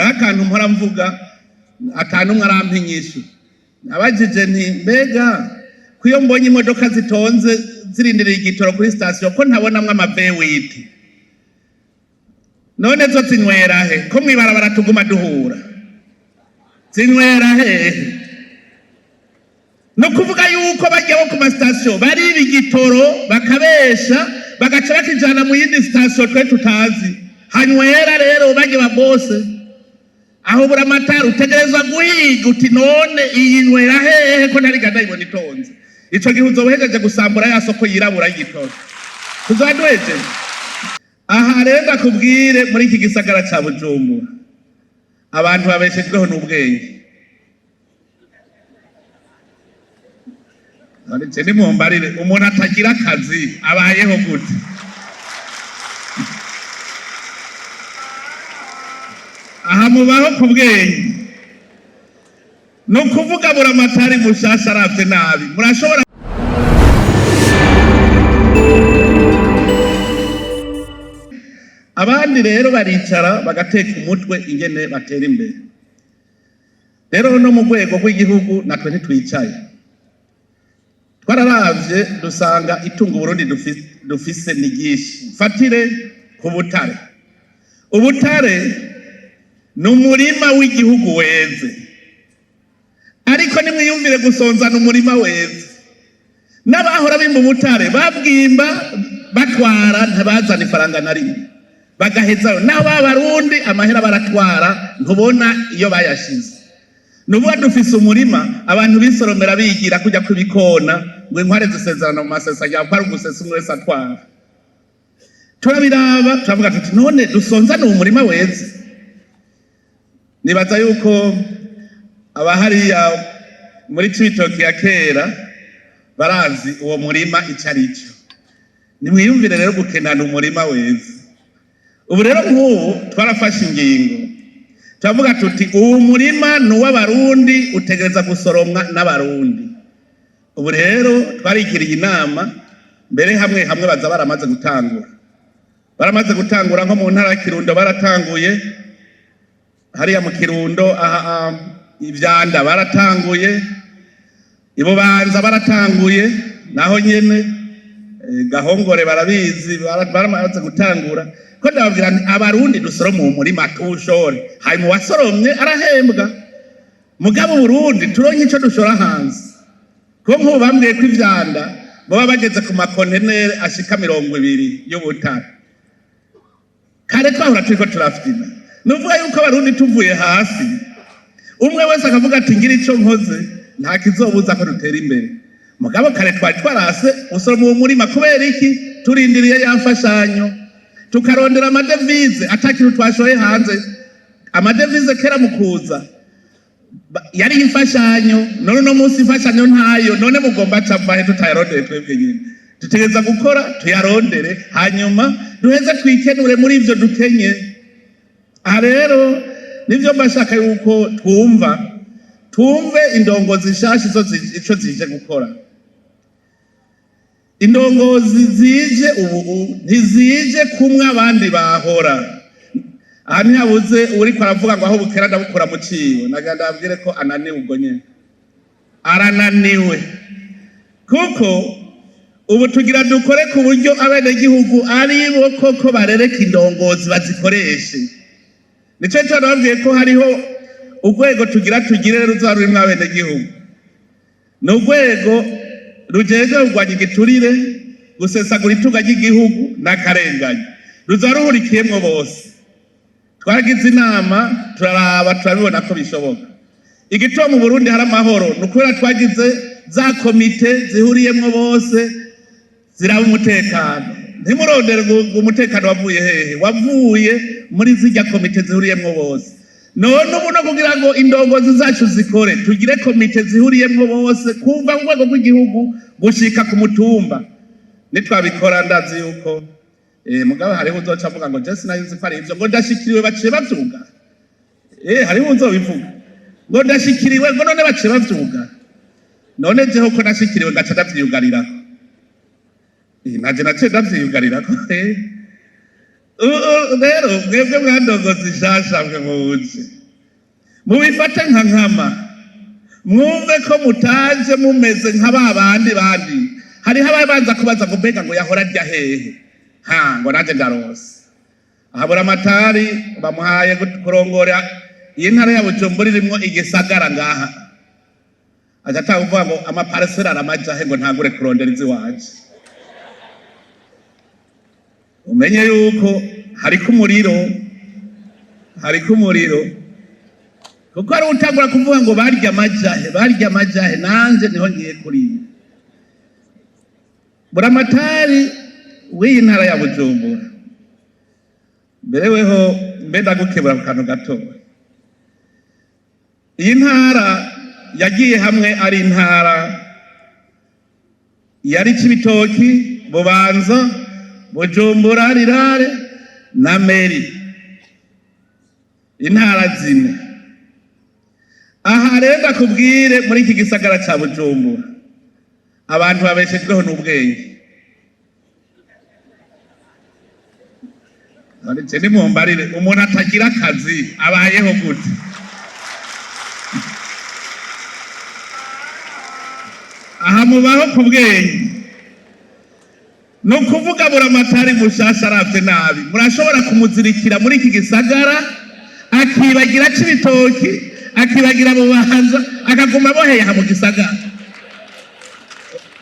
akantu mpora mvuga akantu mwarampinyisha abajije nti mbega kuyo mbonye imodoka zitonze zirindiriye igitoro kuri station ko ntabonamwe amavewiti none zo zinywera he ko mwibarabara tuguma duhura zinywera he no kuvuga yuko bajyaho ku station bari igitoro bakabesha bagaca bakijana mu yindi station twe tutazi hanywera rero bajye babose aho buramatari utegerezwa guhiga uti none iyi nywera hehe ko ntari ganda ibona itonze ico gihe uzohejeje gusambura ya soko yirabura y'igitoro tuzadweje aha rero ndakubwire muri iki gisagara ca Bujumbura abantu babeshejweho n'ubwenge ariko ni mumbarire umuntu atagira akazi abayeho gute aha mubaho ku bwenge no kuvuga buramatari mushasha aravye nabi murashobora abandi rero baricara bagateka umutwe ingene batera imbere rero no mu rwego rw'igihugu natwe ntitwicaye twararavye dusanga itungo Burundi dufise ni ryinshi fatire ku butare ubutare n'umurima w'igihugu weze ariko nimwiyumvire gusonzana umurima weze n'abahora bimba ubutare babwimba batwara ntabazana ifaranga na rimwe bagahezayo naho b'abarundi amahera baratwara ntubona iyo bayashize nubuga dufise umurima abantu bisoromera bigira kujya kubikona ngo inkware zisezerana mu masesa ya kwa rugusesa umwe wese atwara turabiraba turavuga tuti none dusonzana umurima weze nibaza yuko abahariya muri Cibitoke ya kera barazi uwo murima icarico nimwiyumvire rero gukenana umurima weze ubu rero nk'ubu twarafashe ingingo turavuga tuti uwo murima n'uw'abarundi utegereza gusoromwa n'abarundi ubu rero twarigiriye inama mbere hamwe baza baramaze gutangura nko mu ntara ya Kirundo baratanguye hariya mu Kirundo ivyanda baratanguye ibubanza baratanguye naho nyene Gahongore barabizi baramaze gutangura ko ndababwira abarundi dusoroma mu murima tuwushore hanyuma wasoromye arahembwa mugabo Burundi turonke ico dushora hanze ko nk'ubu bambwiye ko ivyanda baba bageze ku makontenere ashika 200 y'ubutare kare twahora turiko turafina nuvuga yuko abarundi tuvuye hasi umwe wese akavuga ati ngira ico nkoze nta kizobuza ko dutera imbere mugabo kare twari twarase usoroma mu murima kubera iki turindiriye yamfashanyo tukarondera amadevize atakintu twashoye hanze amadevize kera mukuza yari imfashanyo none no munsi imfashanyo ntayo none mugomba cava he tutayarondere twebwe nyine tutegeza gukora tuyarondere hanyuma duheze twikenure muri ivyo dukenye aha rero nivyo mbashaka yuko twumve indongozi nshasha ico zije gukora indongozi zije ubu ntizije kumwe abandi bahora aha ntihabuze uriko aravuga ngo aho bukera ndabukora mu cibo naganda abwire ko ananiwe ubwo nyene arananiwe kuko ubu tugira dukore ku buryo abenegihugu ari bo koko barereka indongozi bazikoreshe nico nababwiye ko hariho urwego tugire ruzaba rurimwo abenegihugu ni urwego rujejwe kurwanya igiturire gusesagura itunga ry'igihugu n'akarengane ruzaba ruhurikiyemwo bose twaragize inama turaraba turabibona ko bishoboka igituma mu Burundi hari amahoro nukubera twagize za komite zihuriyemwo bose ziraba umutekano ntimurondere umutekano wavuye hehe wavuye muri zirya komite zihuriyemwo bose none ubu no kugira ngo indongozi zacu zikore tugire komite zihuriyemwo bose kuva mu rwego rw'igihugu gushika ku mutumba nitwabikora ndazi yuko mugabo hariho uzoca avuga ngo je sinayuzi ko ari ivyo ngo ndashikiriwe baciye bavyuga hariho uzobivuga ngo ndashikiriwe ngo none baciye bavyuga none jeho ko nashikiriwe ngaca ndavyiyugarirako naje naciye ndavyiyugarirako rero mwebwe mwandongozi nshasha mwe muzi mubifate nka nkama mwumve ko mutaje mumeze nka babandi hariho ababanza kubaza ngo mbega ngo yahora arya hehe ngo naje ndarose ahabura amatari bamuhaye kurongora iyi ntara ya Bujumbura irimwo igisagara ngaha agatanga uvuga ngo amaparcelle aramajahe ngo ntagure kurondera izi waje umenye yuko hariko umuriro kuko ari utangura kuvuga ngo barya amajahe nanje niho ngiye kuriya buramatari w'iyi ntara ya Bujumbura mbereweho ndagukebura ku kantu gato iyi ntara yagiye hamwe ari intara yari Cibitoki Bubanza Bujumbura Rirare na Meri intara zine aha rero ndakubwire muri iki gisagara ca Bujumbura abantu babeshejweho n'ubwenge ariko ni mumbarire umuntu atagira akazi abayeho gute aha mubaho ku bwenge no kuvuga buramatari mushasha aravye nabi murashobora kumuzirikira muri iki gisagara akibagira Cibitoki akibagira Bubanza akaguma boheye aha mu gisagara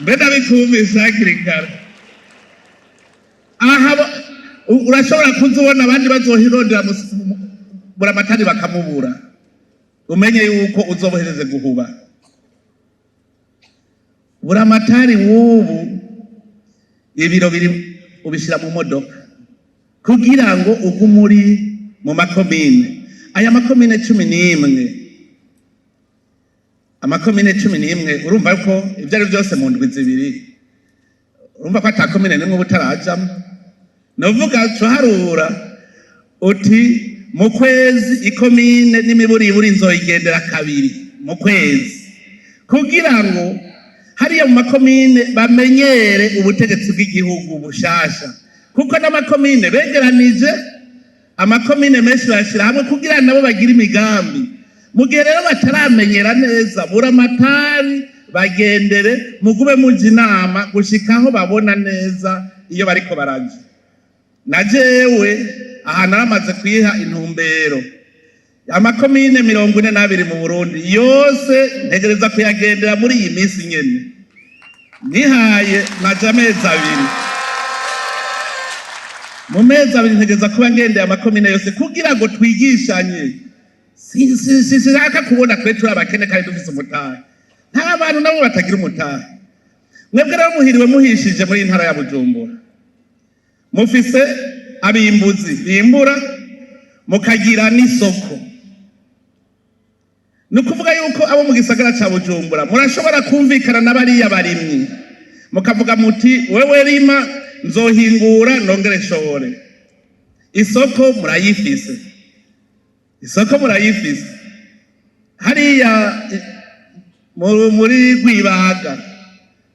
mbeda bikumvise hakirikara aha urashobora kuzubona abandi bazohirondera buramatari bakamubura umenye yuko uzobohereze guhuba buramatari wubu ibiro biri ubishira mu modoka kugira ngo ugumuri mu makomine aya makomine 11 amakomine 11 urumva ko ibyo ari byose mu ndwi zibiri urumva ko atakomine nimwe butarajamo novuga tuharura uti mu kwezi ikomine n'imiburiburi nzoyigendera kabiri mu kwezi kugira ngo hariya mu makomine bamenyere ubutegetsi bw'igihugu bushasha kuko n'amakomine begeranije amakomine menshi bashira hamwe kugira nabo bagira imigambi mu gihe rero bataramenyera neza buramatari bagendere mugube muji inama gushikaho babona neza iyo bariko baraje najewe aha naramaze kwiha intumbero amakomine 42 mu Burundi yose ntegereza kuyagendera muri iyi minsi nyene nihaye majamezi abiri mu mezi abiri ntegereza kuba ngendeye amakomine yose kugira ngo twigishanye sinshaka kubona twe turi abakene kandi dufise umutahe nta bantu nabo batagira umutahe mwebwe rero muhiriwe muhishije muri intara ya Bujumbura mufise abimbuzi bimbura mukagira n'isoko nukuvuga yuko abo mu gisagara ca Bujumbura murashobora kumvikana n'abariya barimyi mukavuga muti wewe rima nzohingura nongere nshobore isoko murayifise hariya muri Rwibaga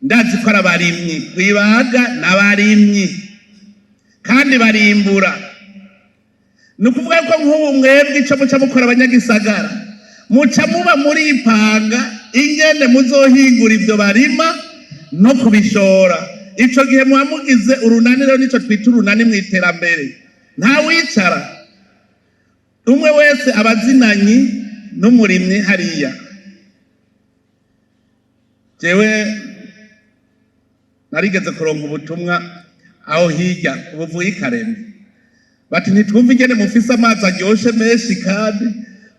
ndazi ko arabarimyi Rwibaga n'abarimyi kandi barimbura nukuvuga ko nk'ubu mwebwe ico muca mukora abanyagisagara muca muba muri ipanga ingene muzohingura ibyo barima no kubishora ico gihe muhamugize urunaniro nico twita urunani mu iterambere nta wicara umwe wese abazinanyi n'umurimyi hariya jewe narigeze kuronka ubutumwa aho hirya ubuvuye Karembe bati ntitwumva ingene mufise amazi aryoshe menshi kandi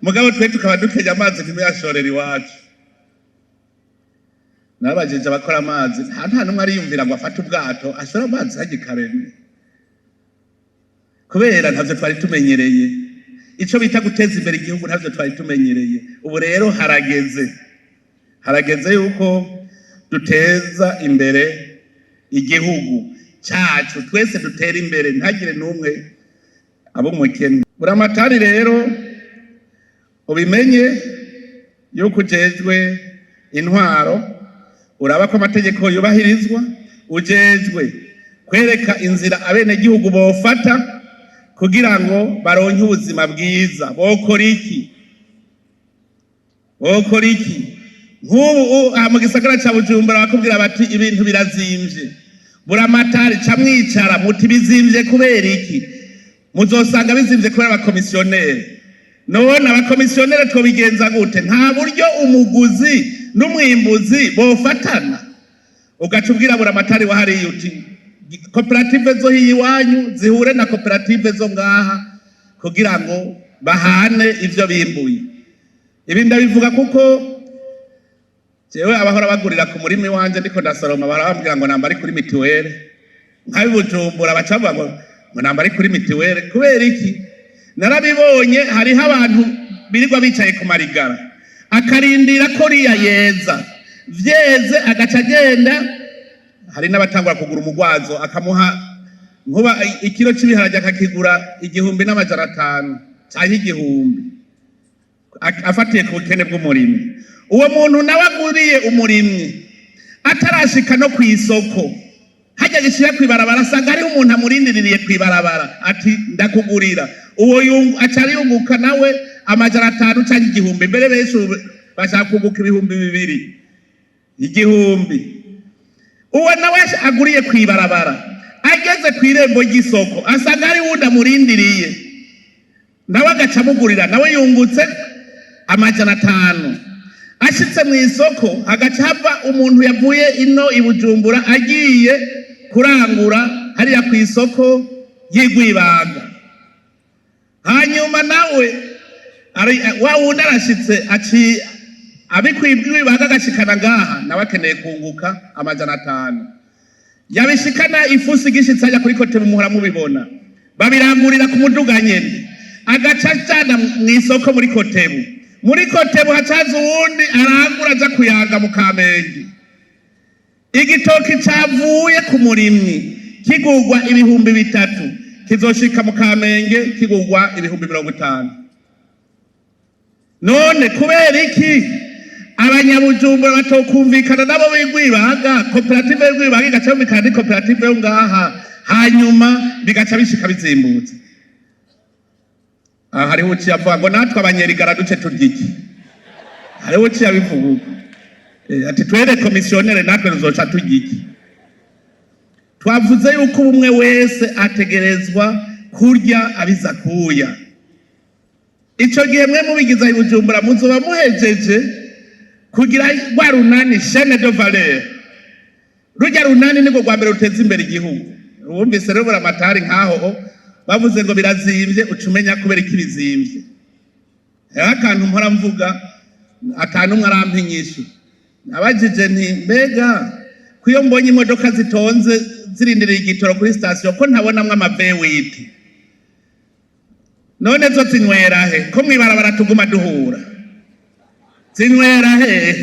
mugabo twe tukaba dukenya amazi ntimuyashorera iwacu nabajeje abakora amazi nta numwe ariyumvira ngo afate ubwato ashora amazi hajya Karembe kubera ntavyo twari tumenyereye ico bita guteza imbere igihugu ntavyo twari tumenyereye ubu rero harageze yuko duteza imbere igihugu cacu twese dutera imbere ntagire numwe abo mukene buramatari rero ubimenye yuko ujejwe intwaro uraba ko amategeko yubahirizwa ujejwe kwereka inzira abene gihugu bofata kugira ngo baronke ubuzima bwiza. Bokora iki? Nk'ubu mu gisagara ca Bujumbura bakubwira bati ibintu birazimvye, buramatari ca mwicara muti bizimvye kubera iki? Muzosanga bizimvye kubera abakomisiyoneri. None abakomisiyoneri twobigenza gute? Nta buryo umuguzi n'umwimbuzi bofatana, ugaca ubwira buramatari wahariye uti koperative zo hiwanyu zihure na koperative zo ngaha kugira ngo bahane ivyo bimbuye. Ibi ndabivuga kuko jewe abahora bagurira ku murimi wanje ndiko ndasoroma barambwira ngo namba ari kuri mitiwere, nkabi Bujumbura bacavuga ngo namba ari kuri mitiwere. Kubera iki? Narabibonye hariho abantu birirwa bicaye ku marigara akarindira ko riya yeza, vyeze agaca agenda. Hari n'abatangura kugura umugwazo akamuha nkuba ikiro cy'ibiharage akakigura 1,500 cyangwa 1,000 afatiye ku bukene bw'umurimi. Uwo muntu nawe aguriye umurimyi atarashika no kwisoko, hajya gishira kwibarabara asanga ari umuntu amurindiriye kwibarabara ati ndakugurira. Uwo acari yunguka nawe 500 cyangwa 1,000. Mbere benshi bashaka kuguka 2,000 1,000. Uwo nawe aguriye kwibarabara ageze kwirembo ry'isoko asanga ari wundi amurindiriye, nawe agaca amugurira, nawe yungutse 500. Ashitse mu isoko agaca hava umuntu yavuye ino i Bujumbura agiye kurangura hariya ku isoko y'Igwibaga. Hanyuma nawe wa wundi arashitse aci abikwibwibaga agashikana ngaha, nawe akeneye kunguka 500. Yabishikana ifusi gishitse ajya kuri kote muhora mubibona, babirangurira ku muduga nyene, agaca cyana mu isoko muri Kotebu. Muri Kotebu hacaza uwundi arangura aja kuyaga mu Kamenge. Igitoki cavuye ku murimyi kigurwa 3,000 kizoshika mu Kamenge kigurwa 50,000. None kubera iki abanyabujumbura batokumvikana nabo b'Igwibaga? Koperative y'Igwibaga igaca bikandi koperative yo ngaha, hanyuma bigaca bishika bizimbutse. Hariho uci yavuga ngo natwe abanyerigara duce turyiki. Hariho uci yabivuga ati twere komisiyonere natwe tuzoca turyiki. Twavuze yuko umwe wese ategerezwa kurya abiza kuya. Ico gihe mwe mubigiza ibujumbura muzoba muhejeje kugira rwa runani chaîne de valeur. Rujya runani niko rwa mbere ruteza imbere igihugu. Wumvise rero buramatari nkaho bavuze ngo birazimvye, ucumenya kubera ikibizimvye. Akantu mpora mvuga akantu mwarampinyisha. Abajije nti mbega kuyo mbonye imodoka zitonze zirindiriye igitoro kuri station ko ntabonamwe amavewiti. None zo zinywera he? Ko mwibarabara tuguma duhura. Zinywera he?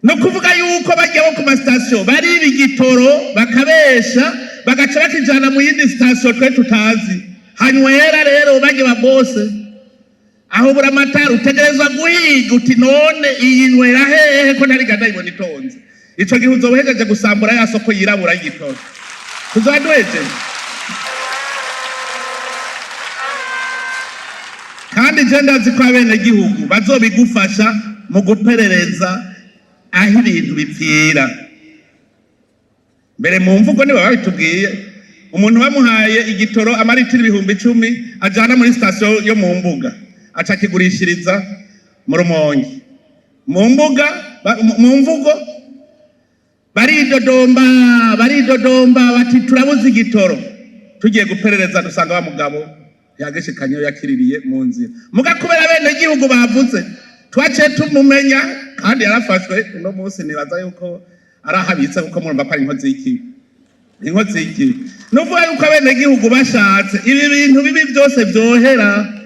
No kuvuga yuko bajya bo ku station bari igitoro bakabesha bagaca bakijana mu yindi station twe tutazi. Hanywera rero bajye babose. Aho buramatari utegerezwa guhiga uti none iyi nywera hehe ko ntari ganda ibona itonze. Ico gihe uzohejeje gusambura ya soko yirabura y'igitoro. Tuzadweje. Kandi jenda ziko abene gihugu bazobigufasha mu guperereza aho ibintu bipfira. Mbere mu mvugo niba babitubwiye umuntu bamuhaye igitoro amaritiro 10,000 ajana muri station yo mu mbuga aca kigurishiriza mu Rumonge. Mu mbuga mu mvugo baridodomba bati turabuze igitoro, tugiye guperereza dusanga wa mugabo yageshikanyo yakiririye mu nzira. Muga kubera bene gihugu bavuze twace tumumenya kandi yarafashwe. No munsi nibaza yuko arahabitse kuko murumva ko ari inkozi y'iki. Nuvuga yuko bene gihugu bashatse ibi bintu bibi byose byohera.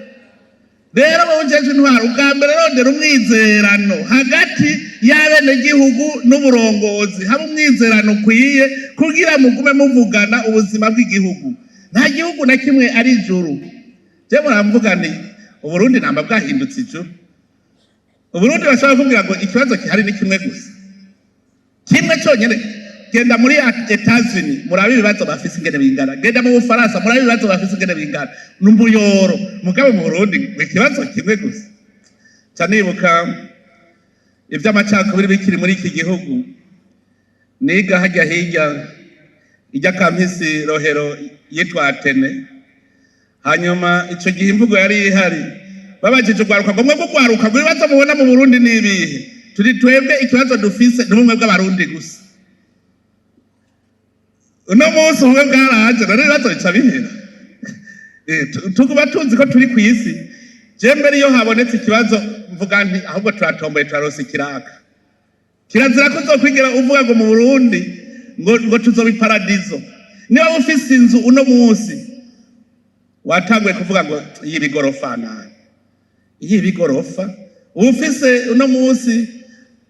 Rero bojeje intwaro ubwa mbere rondera umwizerano hagati y'abene gihugu n'uburongozi, haba umwizerano kwiye kugira mugume muvugana ubuzima bw'igihugu. Nta gihugu na kimwe ari ijuru. Je muramvuga ni Uburundi namba bwahindutse ijuru. Uburundi bashaka kuvuga ngo ikibazo kihari ni kimwe gusa, kimwe cyonyine genda muri Etats-Unis murabe ibibazo bafise ingene bingana, genda mu Bufaransa murabe ibibazo bafise ingene bingana, n'umuyoro. Mugabo mu Burundi ikibazo kimwe gusa. Canibuka ivy'amacakubiri bikiri muri iki gihugu, niga hajya hirya ijya kampisi Rohero yitwa Atene. Hanyuma ico gihe imvugo yari ihari, babajije ugwaruka ngo mwe gugwaruka ngo ibibazo mubona mu Burundi nibihe. Turi twebwe ikibazo dufise n'ubumwe bw'abarundi gusa. Uno munsi ubumwe bwaraje rero ibibazo bica bihera. Tukuba tuzi ko turi kw'isi. Je mbere iyo habonetse ikibazo mvuga nti ahubwo turatomboye turaronse ikiraka. Kirazira ko uzokwigera uvuga ngo mu Burundi ngo tuzoba iparadizo. Niba ufise inzu uno munsi watanguye kuvuga ngo iyi bigorofa nayo. Iyi bigorofa ufise uno munsi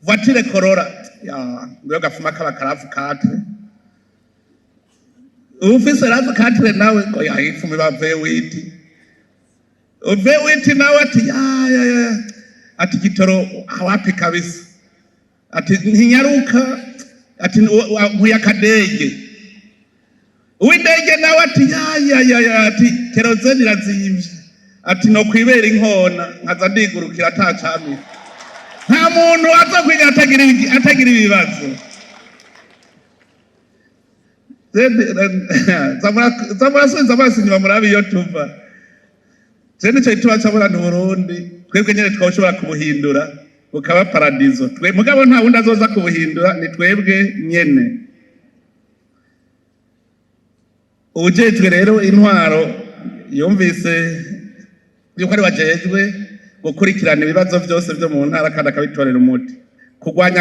voiture Corolla ngo gafuma k'abakarafu 4. Ufise rafu 4 nawe ngo yayifumi ba V8. V8 nawe ati ati gitoro hawapi kabisa. Ati ntinyaruka ati nkuyakadege. Uwindege nawe ati ati kerozeni irazimvye. Ati no kwibera inkona nkaza ndigurukira atacamira. Nta muntu aza kwiga atagira ibibazo. Zamura subiza amaso inyuma murabe iyo tuva. Zene cyo ituma cabura mu Burundi, twebwe nyene twashobora kubuhindura bukaba paradizo. Mugabo nta wundi azoza kubuhindura, ni twebwe nyene. Ujejwe rero intwaro yumvise yuko ari wajejwe gukurikirana ibibazo byose byo mu ntara kandi akabitorera umuti, kugwanya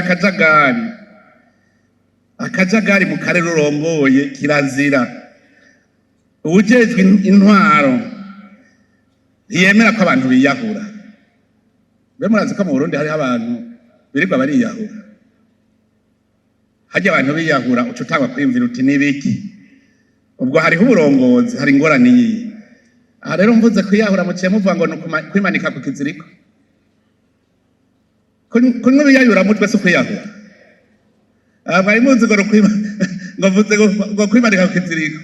akajagari mu karere urongoye kirazira. Ujejwe intwaro yemera ko abantu biyahura. Be murazi ko mu Burundi hari abantu birirwa bariyahura. Hajya abantu biyahura ucutangwa kwimvira uti nibiki. Ubwo hariho uburongozi, hari ingorane yiyi. Aha rero mvuze kwiyahura muciye muvuga ngo kwimanika ku kiziriko. Kunywa biyahura mutwe so kwiyahura. Abari munzi ngo mvuze ngo kwimanika ku kiziriko.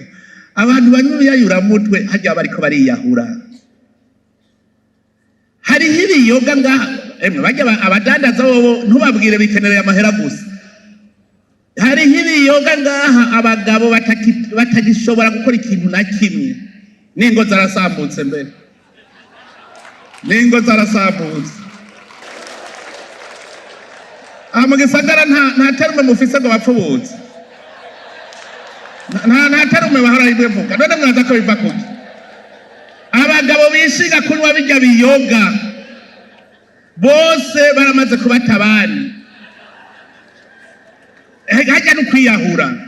Abantu banywa biyahura mutwe hajya bariko bariyahura. Hari ibiyoga ngaha bajya abadandaza bobo ntubabwire bikenereye amahera gusa. Hari ibiyoga ngaha abagabo batagishobora gukora ikintu na kimwe. Ningo zarasambutse mbere. Ningo zarasambutse. Mugisagara nta terume mufise ngo bapfubutse. Nta terume bahora ibevuga. None mwaza ko biva kuki? Abagabo bishiga kunywa bijya biyoga bose baramaze kubatabani. Hajya no kwiyahura.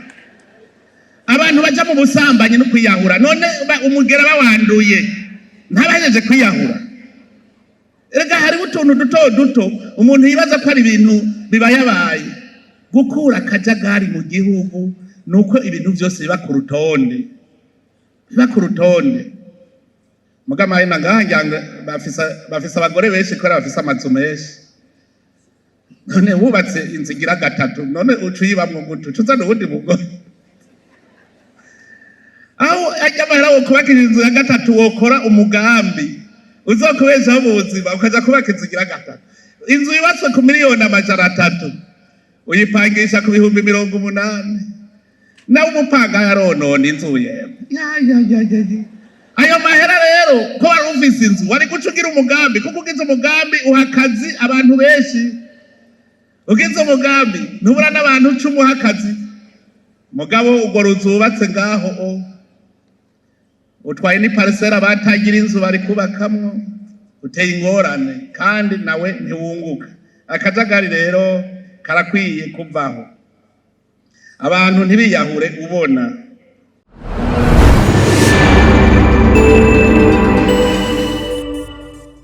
Abantu baja mu busambanyi no kwiyahura. None umugera bawanduye ntabahejeje kwiyahura. Erega hari utuntu duto umuntu yibaza ko ari ibintu bibayabaye. Gukura akajagari mu gihugu nuko ibintu byose biba ku rutonde. Biba ku rutonde. Mugama ina ngahanganga bafisa abagore benshi ko bafisa amazu menshi. None wubatse inzigira gatatu none ucuyibamwe gutu tuzana ubundi mugore. Aho ajya bahera kubaka inzu ya gatatu wokora umugambi uzokubeshaho mu buzima ukaja kubaka inzigira gatatu. Inzu yubatswe ku miliyoni 300 uyipangisha ku 80,000. Nawe umupanga yaronona inzu yewe. Ayo mahera rero ko wari ufise inzu wari gucugira umugambi kuko ugize umugambi uhakazi abantu benshi. Ugize umugambi ntubura n'abantu 10 uhakazi. Mugabo ubwo ruzubatse ngaho utwaye ni parcelle batagira inzu bari kubakamwo uteye ingorane kandi nawe ntiwunguka. Akajagari rero karakwiye kuvaho. Abantu ntibiyahure ubona